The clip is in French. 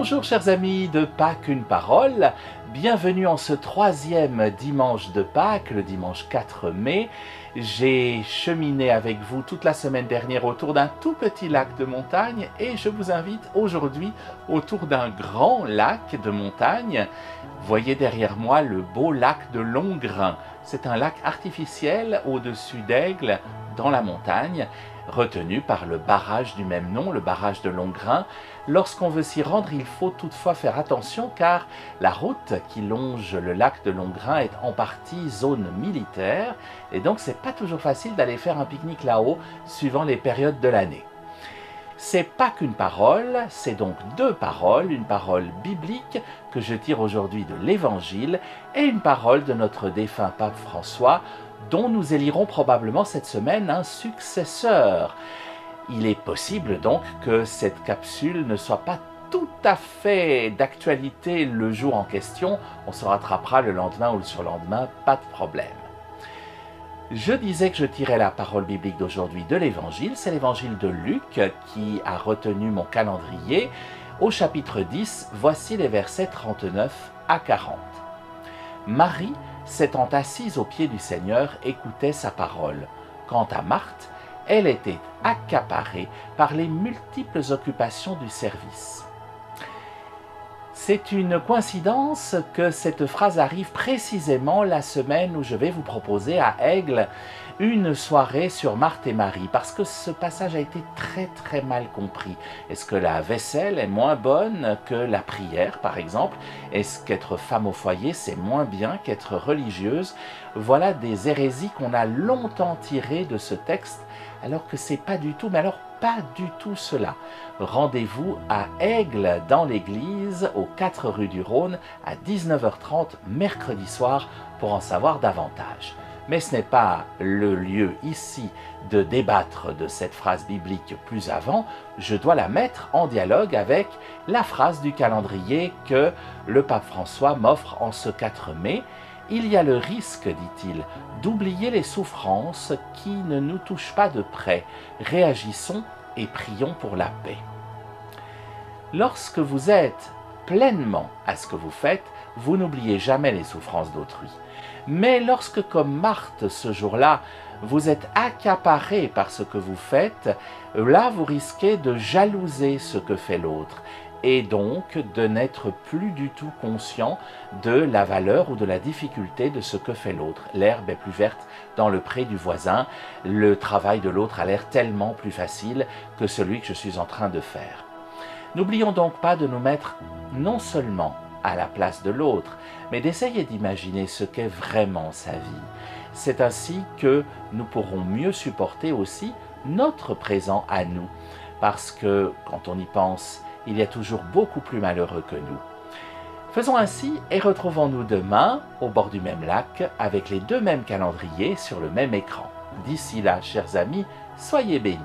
Bonjour chers amis de Pâques une parole, bienvenue en ce troisième dimanche de Pâques, le dimanche 4 mai. J'ai cheminé avec vous toute la semaine dernière autour d'un tout petit lac de montagne et je vous invite aujourd'hui autour d'un grand lac de montagne. Voyez derrière moi le beau lac de Longrin. C'est un lac artificiel au-dessus d'Aigle dans la montagne, retenu par le barrage du même nom, le barrage de Longrin. Lorsqu'on veut s'y rendre, il faut toutefois faire attention car la route qui longe le lac de Longrin est en partie zone militaire et donc c'est pas toujours facile d'aller faire un pique-nique là-haut suivant les périodes de l'année. C'est pas qu'une parole, c'est donc deux paroles, une parole biblique que je tire aujourd'hui de l'Évangile et une parole de notre défunt pape François dont nous élirons probablement cette semaine un successeur. Il est possible donc que cette capsule ne soit pas tout à fait d'actualité le jour en question, on se rattrapera le lendemain ou le surlendemain, pas de problème. Je disais que je tirais la parole biblique d'aujourd'hui de l'Évangile, c'est l'Évangile de Luc qui a retenu mon calendrier. Au chapitre 10, voici les versets 39 à 40. Marie, s'étant assise aux pieds du Seigneur, écoutait sa parole. Quant à Marthe, elle était accaparée par les multiples occupations du service. C'est une coïncidence que cette phrase arrive précisément la semaine où je vais vous proposer à Aigle une soirée sur Marthe et Marie, parce que ce passage a été très mal compris. Est-ce que la vaisselle est moins bonne que la prière, par exemple? Est-ce qu'être femme au foyer, c'est moins bien qu'être religieuse? Voilà des hérésies qu'on a longtemps tirées de ce texte, alors que c'est pas du tout, mais alors pas du tout cela. Rendez-vous à Aigle dans l'église, aux 4 rue du Rhône, à 19h30 mercredi soir pour en savoir davantage. Mais ce n'est pas le lieu ici de débattre de cette phrase biblique plus avant, je dois la mettre en dialogue avec la phrase du calendrier que le pape François m'offre en ce 4 mai. Il y a le risque, dit-il, d'oublier les souffrances qui ne nous touchent pas de près. Réagissons et prions pour la paix. Lorsque vous êtes pleinement à ce que vous faites, vous n'oubliez jamais les souffrances d'autrui. Mais lorsque, comme Marthe ce jour-là, vous êtes accaparé par ce que vous faites, là vous risquez de jalouser ce que fait l'autre et donc de n'être plus du tout conscient de la valeur ou de la difficulté de ce que fait l'autre. L'herbe est plus verte dans le pré du voisin, le travail de l'autre a l'air tellement plus facile que celui que je suis en train de faire. N'oublions donc pas de nous mettre non seulement à la place de l'autre, mais d'essayer d'imaginer ce qu'est vraiment sa vie. C'est ainsi que nous pourrons mieux supporter aussi notre présent à nous, parce que quand on y pense, il y a toujours beaucoup plus malheureux que nous. Faisons ainsi et retrouvons-nous demain au bord du même lac avec les deux mêmes calendriers sur le même écran. D'ici là, chers amis, soyez bénis.